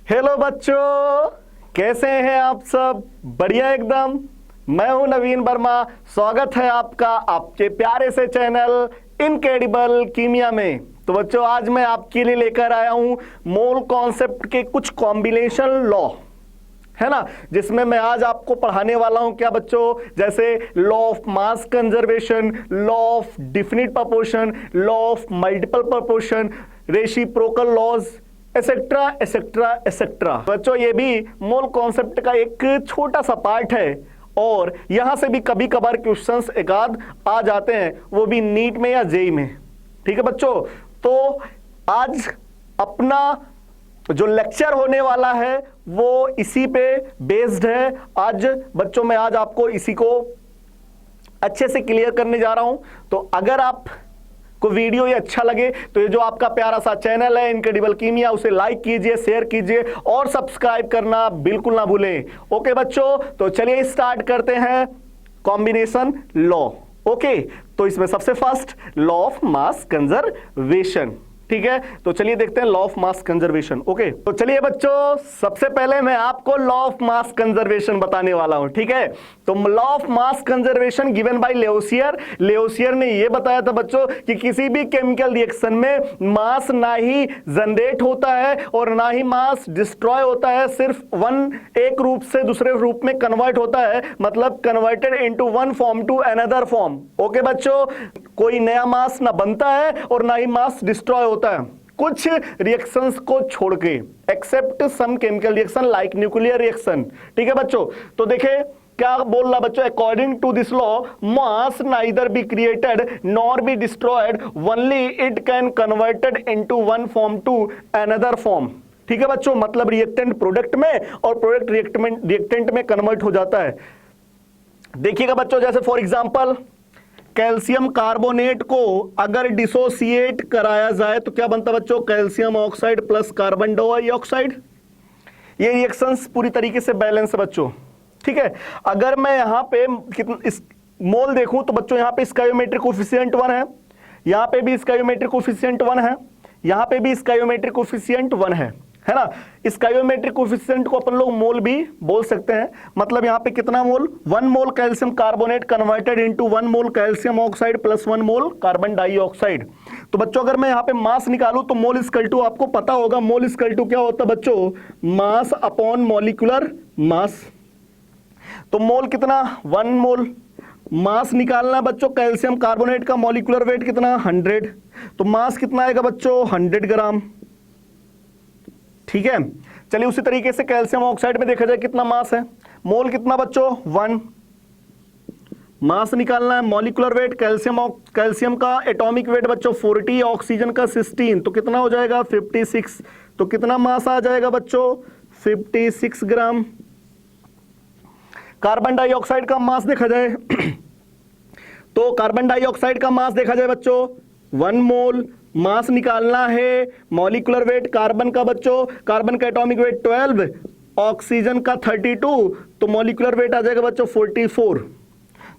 Hello बच्चों, कैसे हैं आप सब? बढ़िया एकदम। मैं हूं नवीन वर्मा। स्वागत है आपका आपके प्यारे से चैनल इनक्रेडिबल कीमिया में। तो बच्चों, आज मैं आपके लिए लेकर आया हूं मोल कॉन्सेप्ट के कुछ कॉम्बिनेशन लॉ, है ना, जिसमें मैं आज आपको पढ़ाने वाला हूं क्या बच्चों, जैसे law of mass conservation, law of definite proportion, law of multiple proportion, reciprocal laws, etcetera etcetera etcetera. बच्चों, ये भी मोल कॉन्सेप्ट का एक छोटा सा पार्ट है और यहां से भी कभी कभार क्वेश्चंस एकाध आ जाते हैं, वो भी नीट में या जेई में। ठीक है बच्चों, तो आज अपना जो लेक्चर होने वाला है वो इसी पे बेस्ड है। आज बच्चों मैं आज आपको इसी को अच्छे से क्लियर करने जा रहा हूं। तो अगर आप को वीडियो ये अच्छा लगे तो ये जो आपका प्यारा सा चैनल है इनक्रेडिबल कीमिया, उसे लाइक कीजिए, शेयर कीजिए और सब्सक्राइब करना बिल्कुल ना भूलें। ओके बच्चों, तो चलिए स्टार्ट करते हैं कॉम्बिनेशन लॉ। ओके, तो इसमें सबसे first law of mass conservation. ठीक है, तो चलिए देखते हैं law of mass conservation. Okay, तो चलिए बच्चों, सबसे पहले मैं आपको लॉ ऑफ मास कंजर्वेशन बताने वाला हूं। ठीक है, तो law of mass conservation given by Lavoisier. Lavoisier ने यह बताया था बच्चों कि किसी भी केमिकल रिएक्शन में मास ना ही जनरेट होता है और ना ही मास डिस्ट्रॉय होता है, सिर्फ एक रूप से दूसरे रूप में कन्वर्ट होता है, मतलब converted into one form to another form. Okay बच्चों, कोई नया मास ना बनता है और ना ही मास डिस्ट्रॉय होता है, कुछ रिएक्शंस को छोड़ के, except some chemical reaction like nuclear reaction. ठीक है बच्चों, तो देखें क्या बोल रहा बच्चों, according to this law mass neither be created nor be destroyed, only it can converted into one form to another form. ठीक है बच्चों, मतलब रिएक्टेंट प्रोडक्ट में और प्रोडक्ट रिएक्टेंट में कन्वर्ट हो जाता है। देखिएगा बच्चों, जैसे फॉर एग्जांपल कैल्शियम कार्बोनेट को अगर डिसोसिएट कराया जाए तो क्या बनता बच्चों, calcium oxide plus carbon dioxide. ये रिएक्शंस पूरी तरीके से बैलेंस है बच्चों। ठीक है, अगर मैं यहां पे इस मोल देखूं तो बच्चों यहां पे स्टोइकोमेट्रिक कोफिशिएंट 1 है, यहां पे भी स्टोइकोमेट्रिक कोफिशिएंट 1 है, यहां पे भी स्टोइकोमेट्रिक कोफिशिएंट 1 है ना। स्टोइकोमेट्रिक कोफिशिएंट को अपन लोग मोल भी बोल सकते हैं, मतलब यहां पे कितना mole, 1 mole calcium carbonate converted into 1 mole calcium oxide plus 1 mole carbon dioxide. तो बच्चों अगर मैं यहां पे मास निकालूं तो मोल इक्वल टू, आपको पता होगा मोल इक्वल टू क्या होता है बच्चों, मास अपॉन मॉलिक्यूलर मास। तो मोल कितना, 1 मोल। मास निकालना बच्चों कैल्शियम कार्बोनेट का, मॉलिक्यूलर वेट कितना 100, तो मास कितना आएगा बच्चों 100 ग्राम। ठीक है, चलिए उसी तरीके से कैल्शियम ऑक्साइड में देखा जाए कितना मास है, मोल कितना बच्चों 1। मास निकालना है, मॉलिक्यूलर वेट कैल्शियम का एटॉमिक वेट बच्चों 40, ऑक्सीजन का 16, तो कितना हो जाएगा 56। तो कितना मास आ जाएगा बच्चों 56 ग्राम। कार्बन डाइऑक्साइड का मास देखा जाए तो कार्बन डाइऑक्साइड का मास देखा जाए बच्चों 1 मोल। मास निकालना है, मॉलिक्यूलर वेट कार्बन का बच्चों, कार्बन का एटॉमिक वेट 12, ऑक्सीजन का 32, तो मॉलिक्यूलर वेट आ जाएगा बच्चों 44।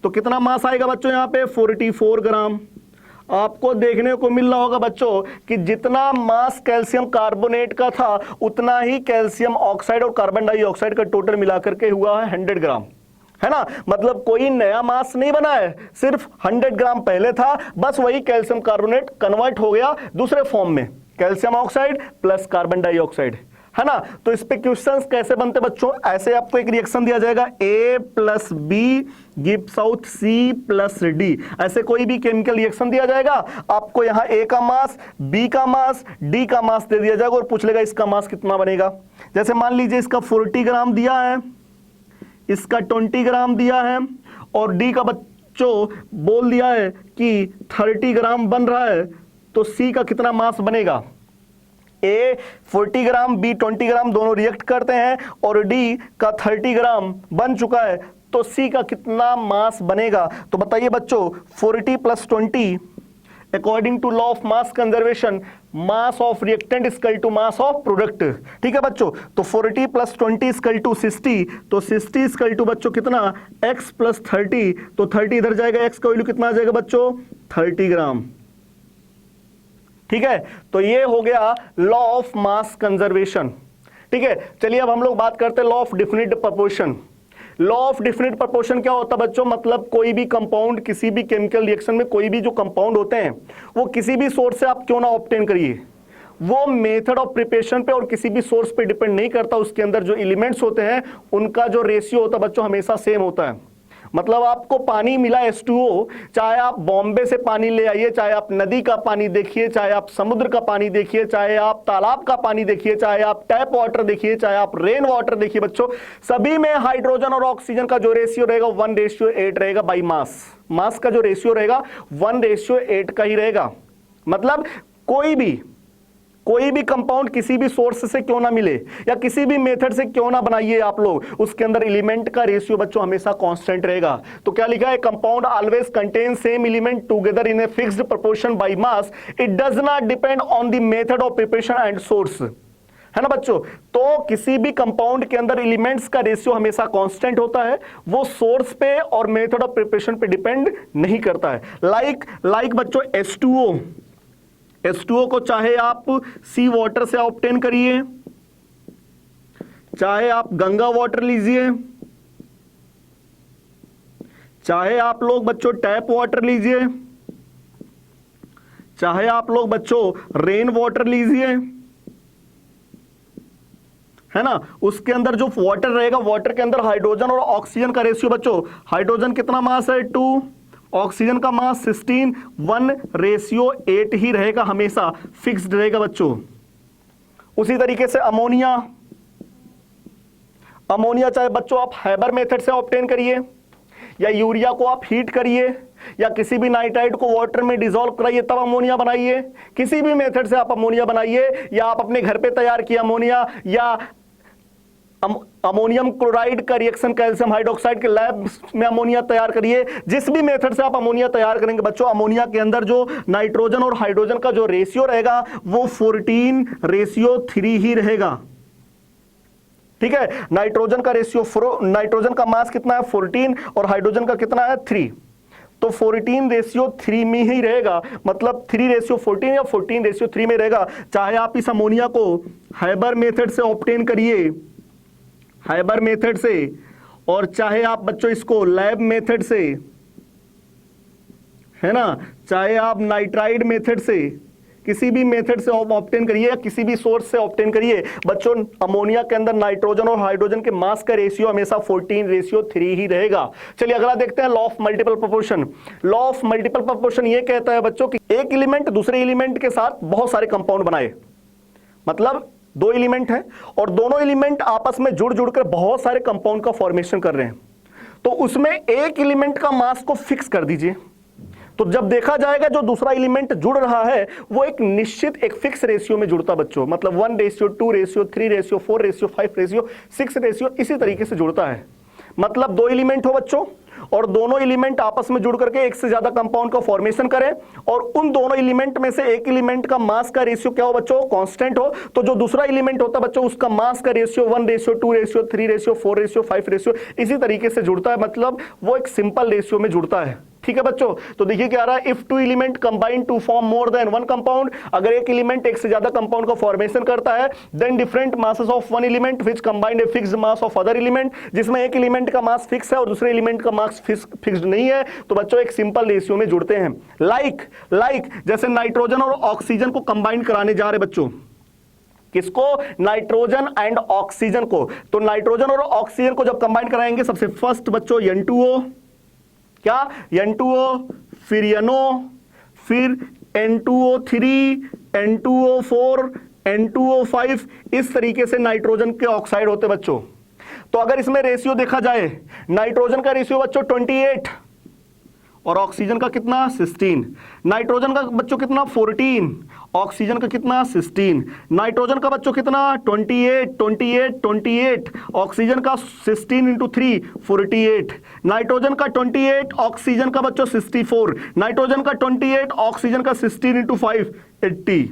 तो कितना मास आएगा बच्चों यहाँ पे 44 ग्राम। आपको देखने को मिल रहा होगा बच्चों कि जितना मास कैल्शियम कार्बोनेट का था उतना ही कैल्शियम ऑक्साइड और कार्बन डाइऑक्साइड का टोटल मिलाकर के हुआ है 100 ग्राम, है ना। मतलब कोई नया मास नहीं बना है, सिर्फ 100 ग्राम पहले था, बस वही कैल्शियम कार्बोनेट कन्वर्ट हो गया दूसरे फॉर्म में, calcium oxide plus carbon dioxide, है ना। तो इस पे क्वेश्चंस कैसे बनते बच्चों, ऐसे आपको एक रिएक्शन दिया जाएगा A plus B gives out C plus D. ऐसे कोई भी केमिकल रिएक्शन दिया जाएगा, आपको यहाँ A का मास, B का मास, D का मास दे दिया जाएगा और पूछ लेगा इसका मास कितना बनेगा। जैसे मान लीजिए इसका 40 ग्राम दिया है, इसका 20 ग्राम दिया है और डी का बच्चों बोल दिया है कि 30 ग्राम बन रहा है, तो सी का कितना मास बनेगा। ए 40 ग्राम, बी 20 ग्राम, दोनों रिएक्ट करते हैं और डी का 30 ग्राम बन चुका है, तो सी का कितना मास बनेगा। तो बताइए बच्चों 40 plus 20 according to law of mass conservation, mass of reactant equal to mass of product. ठीक है बच्चों, तो 40 प्लस 20 इक्वल टू 60, तो 60 इक्वल टू बच्चों कितना x प्लस 30, तो 30 इधर जाएगा, x का वैल्यू कितना आ जाएगा बच्चों 30 ग्राम। ठीक है, तो ये हो गया लॉ ऑफ मास कंजर्वेशन। ठीक है, चलिए अब हम लोग बात करते हैं law of definite proportion. Law of definite proportion क्या होता है बच्चों? मतलब कोई भी कंपाउंड, किसी भी केमिकल रिएक्शन में कोई भी जो कंपाउंड होते हैं वो किसी भी सोर्स से आप क्यों ना ऑब्टेन करिए, वो मेथड ऑफ प्रिपरेशन पे और किसी भी सोर्स पे डिपेंड नहीं करता। उसके अंदर जो एलिमेंट्स होते हैं उनका जो रेशियो होता है बच्चों हमेशा सेम होता है। मतलब आपको पानी मिला H2O, चाहे आप बॉम्बे से पानी ले आइए, चाहे आप नदी का पानी देखिए, चाहे आप समुद्र का पानी देखिए, चाहे आप तालाब का पानी देखिए, चाहे आप टैप वाटर देखिए, चाहे आप रेन वाटर देखिए बच्चों, सभी में हाइड्रोजन और ऑक्सीजन का जो रेशियो रहेगा 1:8 रहेगा बाई मास। मास का जो रेशियो रहेगा 1:8 का ही रहेगा। मतलब कोई भी कंपाउंड किसी भी सोर्स से क्यों ना मिले या किसी भी मेथड से क्यों ना बनाइए आप लोग, उसके अंदर एलिमेंट का रेशियो बच्चों हमेशा कांस्टेंट रहेगा। तो क्या लिखा है? Compound always contain same element together in a fixed proportion by mass, it does not depend on the method of preparation and source, है ना बच्चों। तो किसी भी कंपाउंड के अंदर एलिमेंट्स का रेशियो हमेशा कांस्टेंट होता है, वो सोर्स पे और मेथड ऑफ प्रिपरेशन पे डिपेंड नहीं करता है। लाइक बच्चों H2O को चाहे आप सी वाटर से ऑब्टेन करिए, चाहे आप गंगा वाटर लीजिए, चाहे आप लोग बच्चों टैप वाटर लीजिए, चाहे आप लोग बच्चों रेन वाटर लीजिए, है ना। उसके अंदर जो वाटर रहेगा, वाटर के अंदर हाइड्रोजन और ऑक्सीजन का रेशियो बच्चों, हाइड्रोजन कितना मास है 2, ऑक्सीजन का मास 16, 1:8 ही रहेगा, हमेशा फिक्स्ड रहेगा बच्चों। उसी तरीके से अमोनिया चाहे बच्चों आप हैबर मेथड से ऑब्टेन करिए या यूरिया को आप हीट करिए या किसी भी नाइट्राइट को वाटर में डिसॉल्व कराइए तब अमोनिया बनाइए, किसी भी मेथड से आप अमोनिया बनाइए, या आप अपने घर पे तैयार किया अमोनिया, या अमोनियम क्लोराइड का रिएक्शन कैल्शियम हाइड्रोक्साइड के लैब में अमोनिया तैयार करिए, जिस भी मेथड से आप अमोनिया तैयार करेंगे बच्चों, अमोनिया के अंदर जो नाइट्रोजन और हाइड्रोजन का जो रेशियो रहेगा वो 14:3 ही रहेगा। ठीक है, नाइट्रोजन का रेशियो, नाइट्रोजन का मास कितना है 14 और हाइड्रोजन का कितना है 3, तो 14:3 में ही रहेगा। मतलब 3:14 या 14:3 में रहेगा। चाहे आप इस अमोनिया को हैबर मेथड से ऑब्टेन करिए, हैबर मेथड से, और चाहे आप बच्चों इसको लैब मेथड से, है ना, चाहे आप नाइट्राइड मेथड से, किसी भी मेथड से ऑब्टेन करिए या किसी भी सोर्स से ऑब्टेन करिए बच्चों, अमोनिया के अंदर नाइट्रोजन और हाइड्रोजन के मास का रेशियो हमेशा 14:3 ही रहेगा। चलिए अगला देखते हैं law of multiple proportion. Law of multiple proportion ये कहता है बच्चों कि एक एलिमेंट दूसरे एलिमेंट के साथ बहुत सारे कंपाउंड बनाए, मतलब 2 एलिमेंट हैं और दोनों एलिमेंट आपस में जुड़ कर बहुत सारे कंपाउंड का फॉर्मेशन कर रहे हैं, तो उसमें एक एलिमेंट का मास को फिक्स कर दीजिए। तो जब देखा जाएगा जो दूसरा एलिमेंट जुड़ रहा है वो एक निश्चित एक फिक्स रेशियो में जुड़ता बच्चों, मतलब 1:2, 3, 4, 5, 6 इसी तरीके से जुड़ता है। मतलब 2 एलिमेंट हो बच्चों और दोनों एलिमेंट आपस में जुड़ करके एक से ज्यादा कंपाउंड का फॉर्मेशन करें, और उन दोनों एलिमेंट में से एक एलिमेंट का मास का रेशियो क्या हो बच्चों, कांस्टेंट हो, तो जो दूसरा एलिमेंट होता है बच्चों उसका मास का रेशियो 1:2, 3, 4, 5 इसी तरीके से जुड़ता है। मतलब वो एक सिंपल रेशियो में जुड़ता है। ठीक है बच्चों, तो देखिए क्या आ रहा है, if 2 element combine to form more than 1 compound, अगर एक एलिमेंट एक से ज्यादा कंपाउंड का फॉर्मेशन करता है, then different masses of one element which combined a fixed mass of other element, जिसमें एक एलिमेंट का मास फिक्स है और दूसरे एलिमेंट का मास फिक्स्ड नहीं है, तो बच्चों एक सिंपल रेशियो में जुड़ते हैं। लाइक जैसे नाइट्रोजन और ऑक्सीजन को कंबाइन कराने जा रहे बच्चों, किसको, नाइट्रोजन एंड ऑक्सीजन को, तो नाइट्रोजन और ऑक्सीजन को जब कंबाइन कराएंगे सबसे फर्स्ट बच्चों N2O, क्या N2O, फिर NO, फिर N2O3, N2O4, N2O5, इस तरीके से नाइट्रोजन के ऑक्साइड होते बच्चों। तो अगर इसमें रेशियो देखा जाए, नाइट्रोजन का रेशियो बच्चों 28 और ऑक्सीजन का कितना 16, नाइट्रोजन का बच्चों कितना 14, ऑक्सीजन का कितना 16, नाइट्रोजन का बच्चों कितना 28, ऑक्सीजन का 16 × 3 48, नाइट्रोजन का 28, ऑक्सीजन का बच्चों 64, नाइट्रोजन का 28, ऑक्सीजन का 16 × 5 80।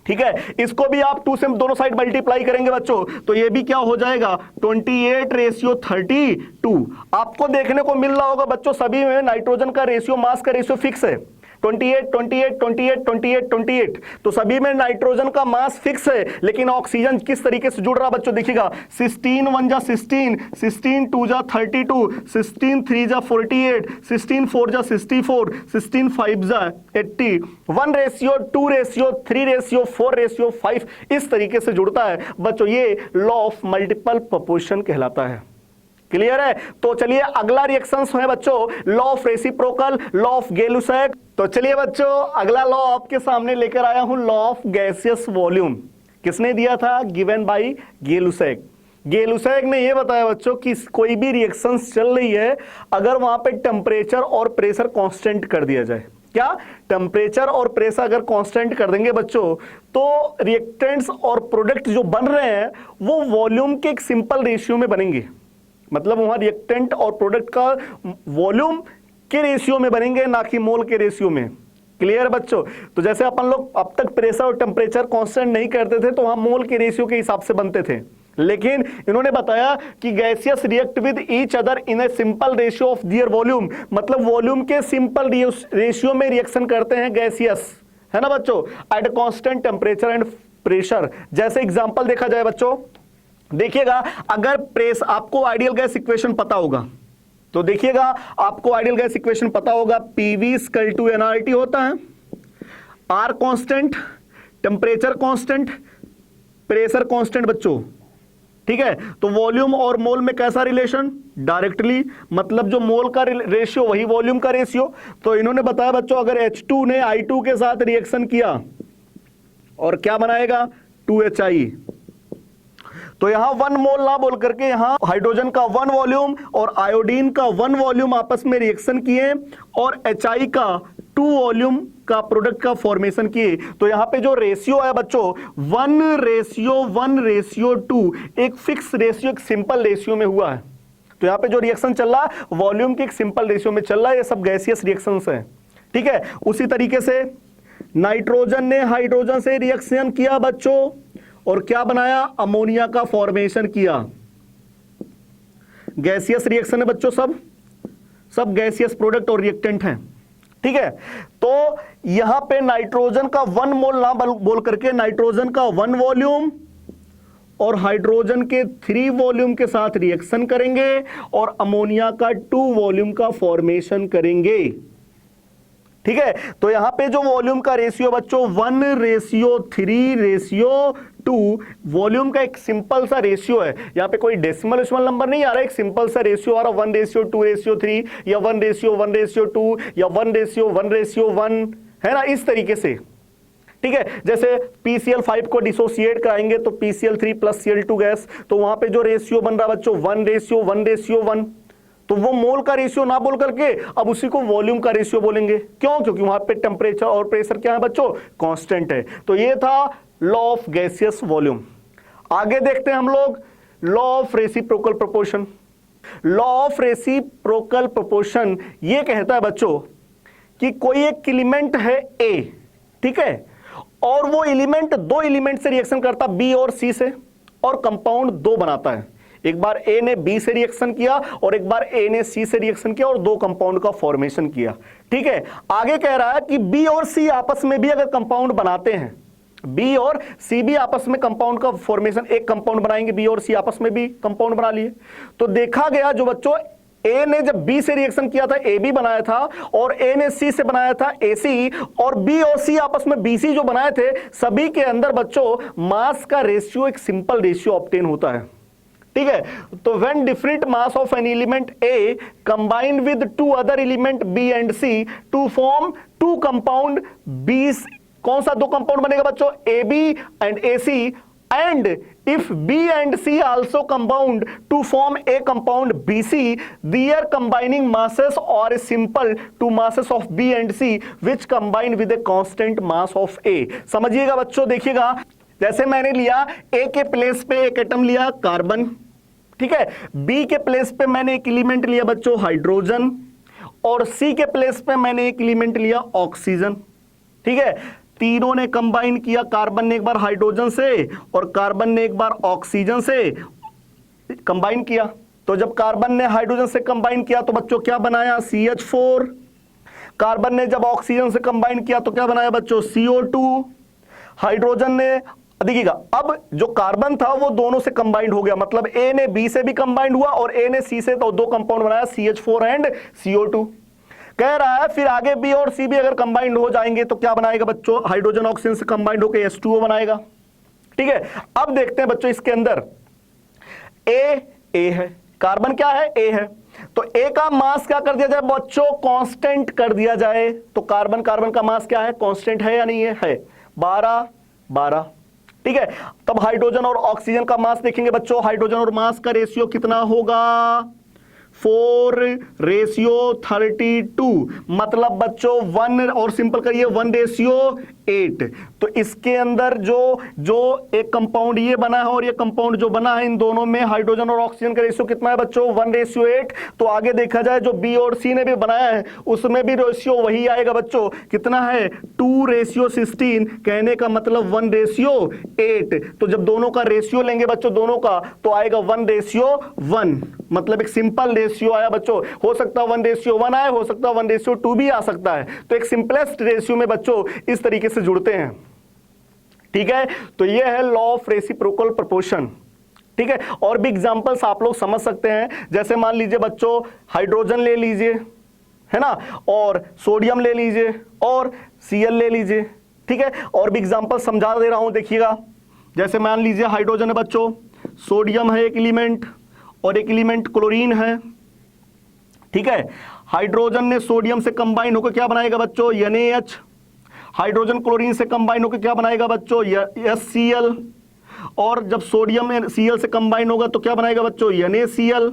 ठीक है, इसको भी आप 2 से दोनों साइड मल्टीप्लाई करेंगे बच्चों, तो ये भी क्या हो जाएगा 28:32। आपको देखने को मिल रहा होगा बच्चों सभी में नाइट्रोजन का रेशियो, मास का रेशियो फिक्स है, 28 28 28 28 28। तो सभी में नाइट्रोजन का मास फिक्स है, लेकिन ऑक्सीजन किस तरीके से जुड़ रहा बच्चों, देखिएगा 16 1 जा 16, 16 2 जा 32, 16 3 जा 48, 16 4 जा 64, 16 5 जा 80, 1:2:3:4:5 इस तरीके से जुड़ता है बच्चों। ये लॉ ऑफ मल्टीपल प्रोपोर्शन कहलाता है। क्लियर है? तो चलिए अगला रिएक्शंस है बच्चों law of reciprocal, law of Gay Lussac. तो चलिए बच्चों अगला लॉ आपके सामने लेकर आया हूं, लॉ ऑफ गैसियस वॉल्यूम। किसने दिया था? Given by गै-लुसैक। गै-लुसैक ने यह बताया बच्चों कि कोई भी रिएक्शंस चल रही है, अगर वहां पे टेम्परेचर और प्रेशर कांस्टेंट कर दिया जाए, क्या टेम्परेचर और प्रेशर अगर कांस्टेंट कर देंगे बच्चों, तो रिएक्टेंट्स और प्रोडक्ट जो बन रहे हैं वो वॉल्यूम के एक सिंपल रेशियो में बनेंगे। मतलब वहां रिएक्टेंट और प्रोडक्ट का वॉल्यूम के रेशियो में बनेंगे, ना कि मोल के रेशियो में। क्लियर बच्चों? तो जैसे अपन लोग अब तक प्रेशर और टेम्परेचर कांस्टेंट नहीं करते थे, तो वहां मोल के रेशियो के हिसाब से बनते थे, लेकिन इन्होंने बताया कि gaseous react with each other in a simple ratio of their volume. मतलब वॉल्यूम के सिंपल रेशियो में रिएक्शन करते हैं गैसियस, है ना बच्चों, at constant temperature and pressure. जैसे एग्जांपल देखा जाए बच्चों, देखिएगा अगर प्रेस आपको आइडियल गैस इक्वेशन पता होगा, तो देखिएगा आपको आइडियल गैस इक्वेशन पता होगा, पीवी इक्वल टू एनआरटी होता है, are constant, temperature constant, pressure constant बच्चों। ठीक है? तो वॉल्यूम और मोल में कैसा रिलेशन? डायरेक्टली, मतलब जो मोल का रेशियो वही वॉल्यूम का रेशियो। तो इन्होंने बताया बच्चों अगर H2 ने I2 के साथ रिएक्शन किया और क्या बनाएगा? 2HI। तो यहां 1 मोल ना बोल करके यहां हाइड्रोजन का 1 वॉल्यूम और आयोडीन का 1 वॉल्यूम आपस में रिएक्शन किए और HI का 2 वॉल्यूम का प्रोडक्ट का फॉर्मेशन किए। तो यहां पे जो रेशियो है बच्चों 1:1:2, एक फिक्स रेशियो, एक सिंपल रेशियो में हुआ है। तो यहां पे जो रिएक्शन चल रहा है वॉल्यूम के एक सिंपल रेशियो में चल रहा है। ये सब गैसियस रिएक्शंस हैं। ठीक है? उसी तरीके से नाइट्रोजन ने हाइड्रोजन से रिएक्शन किया बच्चों और क्या बनाया? अमोनिया का फॉर्मेशन किया। गैसियस रिएक्शन है बच्चों, सब गैसियस प्रोडक्ट और रिएक्टेंट हैं। ठीक है? तो यहां पे नाइट्रोजन का 1 मोल ना बोल करके नाइट्रोजन का 1 वॉल्यूम और हाइड्रोजन के 3 वॉल्यूम के साथ रिएक्शन करेंगे और अमोनिया का 2 वॉल्यूम का फॉर्मेशन करेंगे। ठीक है? तो यहां पे जो वॉल्यूम का रेशियो बच्चों 1:3:2, वॉल्यूम का एक सिंपल सा रेशियो है। यहां पे कोई डेसिमल नंबर नहीं आ रहा है, एक सिंपल सा रेशियो आ रहा है 1:2:3 या 1:1:2 या 1:1:1 है ना, इस तरीके से। ठीक है? जैसे PCl5 को डिसोसिएट कराएंगे तो PCl3 प्लस Cl2 गैस, तो वहां पे जो रेशियो बन रहा बच्चों 1:1:1, तो वो मोल का रेशियो ना बोल करके अब उसी को वॉल्यूम का रेशियो बोलेंगे। क्यों? क्योंकि वहां पे टेम्परेचर और प्रेशर क्या है बच्चों? कांस्टेंट है। तो ये था लॉ ऑफ गैसियस वॉल्यूम। आगे देखते हैं हम लोग law of reciprocal proportion. Law of reciprocal proportion ये कहता है बच्चों कि कोई एक एलिमेंट है A, ठीक है, और वो एलिमेंट 2 एलिमेंट से रिएक्शन करता B और C से और कंपाउंड 2 बनाता है। एक बार A ने B से रिएक्शन किया और एक बार A ने C से रिएक्शन किया और 2 कंपाउंड का फॉर्मेशन किया। ठीक है? आगे कह रहा है कि B और C आपस में भी अगर कंपाउंड बनाते हैं, B और C भी आपस में कंपाउंड का फॉर्मेशन, एक कंपाउंड बनाएंगे, B और C आपस में भी कंपाउंड बना लिए। तो देखा गया जो बच्चों A ने जब B से रिएक्शन किया था AB बनाया था और A ने C से बनाया था AC, और B और C आपस में BC जो बनाए थे, सभी के अंदर बच्चों मास का रेशियो एक सिंपल रेशियो ऑब्टेन होता है। ठीक है? तो when different mass of an element A combined with 2 other element B and C to form 2 compound B, कौन सा 2 कंपाउंड बनेगा बच्चों? AB and AC, and if B and C also compound to form a compound BC, their combining masses are simple to masses of B and C which combine with a constant mass of A। समझिएगा बच्चों, देखिएगा जैसे मैंने लिया A के place पे एक atom लिया कार्बन, ठीक है, B के प्लेस पे मैंने एक एलिमेंट लिया बच्चों हाइड्रोजन, और C के प्लेस पे मैंने एक एलिमेंट लिया ऑक्सीजन। ठीक है? तीनों ने कंबाइन किया, कार्बन ने एक बार हाइड्रोजन से और कार्बन ने एक बार ऑक्सीजन से कंबाइन किया। तो जब कार्बन ने हाइड्रोजन से कंबाइन किया तो बच्चों क्या बनाया? CH4। कार्बन ने जब ऑक्सीजन से कंबाइन किया तो क्या बनाया बच्चों, CO2। हाइड्रोजन ने, देखिएगा अब जो कार्बन था वो दोनों से कंबाइंड हो गया, मतलब ए ने बी से भी कंबाइंड हुआ और ए ने सी से, तो दो कंपाउंड बनाया CH4 एंड CO2। कह रहा है फिर आगे बी और सी भी अगर कंबाइंड हो जाएंगे तो क्या बनाएगा बच्चों, हाइड्रोजन ऑक्सीजन से कंबाइंड होकर H2O बनाएगा। ठीक है, अब देखते हैं बच्चों इसके अंदर ए है, कार्बन क्या है, ए है, तो ए का मास क्या कर दिया जाए बच्चों, कांस्टेंट कर दिया जाए। तो कार्बन का मास क्या है, कांस्टेंट है या नहीं है 12। ठीक है, तब हाइड्रोजन और ऑक्सीजन का मास देखेंगे बच्चों, हाइड्रोजन और मास का रेशियो कितना होगा, 4:32, मतलब बच्चों 1 और सिंपल करिए 1:8। तो इसके अंदर जो एक कंपाउंड ये बना है और ये कंपाउंड जो बना है, इन दोनों में हाइड्रोजन और ऑक्सीजन का रेशियो कितना है बच्चों, 1:8। तो आगे देखा जाए जो बी और सी ने भी बनाया है उसमें भी रेशियो वही आएगा बच्चों, कितना है 2:16, कहने का मतलब 1:8। तो जब दोनों का रेशियो लेंगे बच्चों दोनों का, तो आएगा 1:1, मतलब एक सिंपल रेशियो आया बच्चों। हो सकता है 1:1 आए, हो सकता है 1:2 भी आ सकता है। तो एक सिंपलेस्ट रेशियो में बच्चों इस तरीके से जुड़ते हैं। ठीक है, तो ये है लॉ ऑफ रेसिप्रोकल प्रोपोर्शन। ठीक है, और भी एग्जांपल्स आप लोग समझ सकते हैं, जैसे मान लीजिए बच्चों हाइड्रोजन ले लीजिए, है ना, और सोडियम ले लीजिए और Cl ले लीजिए। ठीक है, और भी एग्जांपल समझा दे रहा हूं, देखिएगा। जैसे मान लीजिए हाइड्रोजन है बच्चों, सोडियम है एक एलिमेंट और एक एलिमेंट क्लोरीन है। ठीक है, हाइड्रोजन ने सोडियम से कंबाइन होकर क्या बनाएगा बच्चों, NaH। हाइड्रोजन क्लोरीन से कंबाइन होकर क्या बनाएगा बच्चों, HCl। और जब सोडियम Cl से कंबाइन होगा तो क्या बनाएगा बच्चों, NaCl।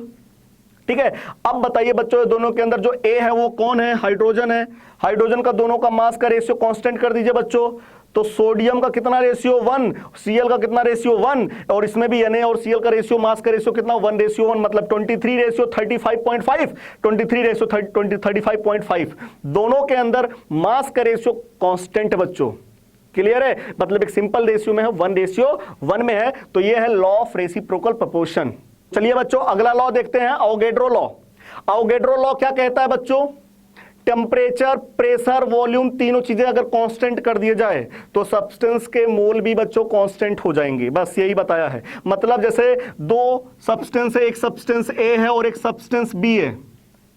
ठीक है, अब बताइए बच्चों दोनों के अंदर जो A है वो कौन है, हाइड्रोजन है। हाइड्रोजन का दोनों का मास का रेशियो कांस्टेंट कर दीजिए बच्चों, तो सोडियम का कितना रेशियो 1, Cl का कितना रेशियो 1, और इसमें भी Na और Cl का रेशियो, मास का रेशियो कितना 1:1, मतलब 23:35, 23:35, दोनों के अंदर मास का रेशियो कांस्टेंट है बच्चों। क्लियर है, मतलब एक सिंपल रेशियो में है, 1:1 में है। तो ये है लॉ ऑफ रेसिप्रोकल प्रोपोर्शन। चलिए बच्चों अगला लॉ देखते हैं, अवोगैड्रो लॉ। अवोगैड्रो लॉ क्या कहता है बच्चों, टेम्परेचर, प्रेशर, वॉल्यूम, तीनों चीजें अगर कांस्टेंट कर दिए जाए तो सब्सटेंस के मोल भी बच्चों कांस्टेंट हो जाएंगे। बस यही बताया है, मतलब जैसे दो सब्सटेंस है, एक सब्सटेंस ए है और एक सब्सटेंस बी है।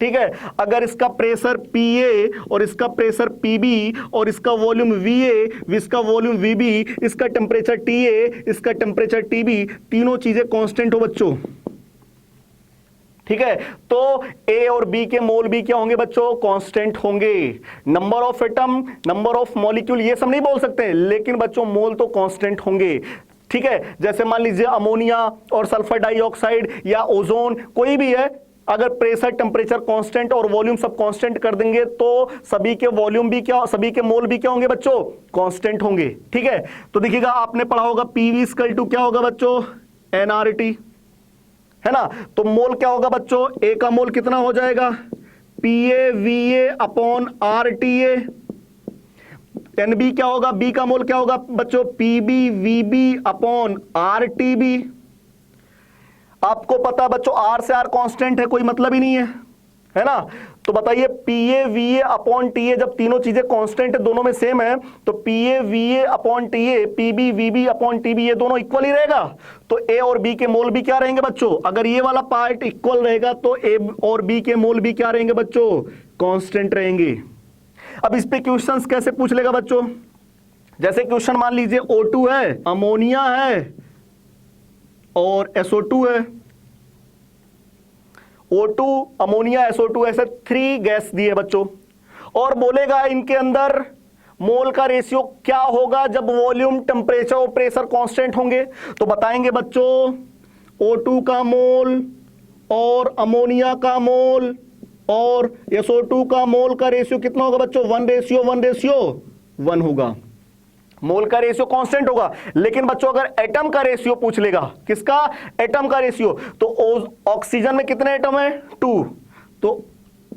ठीक है, अगर इसका प्रेशर PA और इसका प्रेशर PB और इसका वॉल्यूम VA, इसका वॉल्यूम VB, इसका टेम्परेचर TA, इसका टेम्परेचर TB, तीनों चीजें कांस्टेंट हो बच्चों। ठीक है, तो A और B के मोल भी क्या होंगे बच्चों, कांस्टेंट होंगे। Number of atom, number of molecule ये सब नहीं बोल सकते, लेकिन बच्चों मोल तो कांस्टेंट होंगे। ठीक है, जैसे मान लीजिए अमोनिया और सल्फर डाइऑक्साइड या ओजोन, कोई भी है, अगर प्रेशर, टेम्परेचर कांस्टेंट और वॉल्यूम सब कांस्टेंट कर देंगे तो सभी के वॉल्यूम भी क्या, सभी के मोल भी क्या होंगे बच्चों, कांस्टेंट होंगे। ठीक है, तो देखिएगा आपने पढ़ा होगा PV = क्या होगा बच्चों, nRT, है ना। तो मोल क्या होगा बच्चों, A का मोल कितना हो जाएगा, PA/VA/RTA। NB क्या होगा, B का मोल क्या होगा बच्चों, PB/VB/RTB। आपको पता बच्चों R से R कांस्टेंट है, कोई मतलब ही नहीं है ना। तो बताइए PA/VA/TA, जब तीनों चीजें कांस्टेंट है, दोनों में सेम है, तो PA/VA/TA, PB/VB/TB ये दोनों इक्वल ही रहेगा। तो A और B के मोल भी क्या रहेंगे बच्चों, अगर ये वाला पार्ट इक्वल रहेगा तो A और B के मोल भी क्या रहेंगे बच्चों, कांस्टेंट रहेंगे। अब इस पे क्वेश्चंस कैसे पूछ लेगा बच्चों, जैसे क्वेश्चन मान लीजिए O2 है, अमोनिया है और SO2 है। O2, अमोनिया, SO2 ऐसे 3 गैस दिए बच्चों, और बोलेगा इनके अंदर मोल का रेशियो क्या होगा जब वॉल्यूम, टेम्परेचर और प्रेशर कांस्टेंट होंगे। तो बताएंगे बच्चों O2 का मोल और अमोनिया का मोल और SO2 का मोल का रेशियो कितना होगा बच्चों, 1:1 होगा। मोल का रेशियो कांस्टेंट होगा, लेकिन बच्चों अगर एटम का रेशियो पूछ लेगा, किसका, एटम का रेशियो, तो ऑक्सीजन में कितने एटम है, 2, तो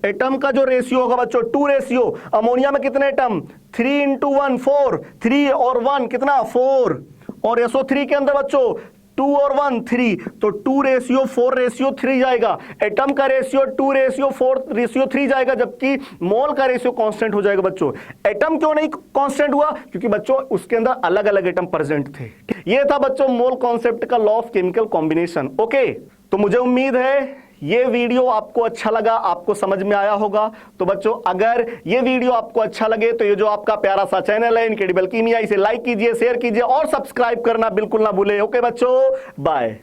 एटम का जो रेशियो होगा बच्चों 2 रेशियो। अमोनिया में कितने एटम, 3 × 1 4, 3 और 1 कितना 4, और SO3 के अंदर बच्चों 2 और 1 3, तो 2:4:3 जाएगा। एटम का रेशियो 2:4:3 जाएगा, जबकि मोल का रेशियो कांस्टेंट हो जाएगा बच्चों। एटम क्यों नहीं कांस्टेंट हुआ? क्योंकि बच्चों उसके अंदर अलग अलग एटम प्रेजेंट थे। ये था बच्चों मोल कॉन्सेप्ट का law of chemical combination. Okay, तो मुझे उम्मीद है ये वीडियो आपको अच्छा लगा, आपको समझ में आया होगा। तो बच्चों अगर ये वीडियो आपको अच्छा लगे तो ये जो आपका प्यारा सा चैनल है इनक्रेडिबल कीमिया, इसे लाइक कीजिए, शेयर कीजिए और सब्सक्राइब करना बिल्कुल ना भूले। ओके बच्चों, बाय।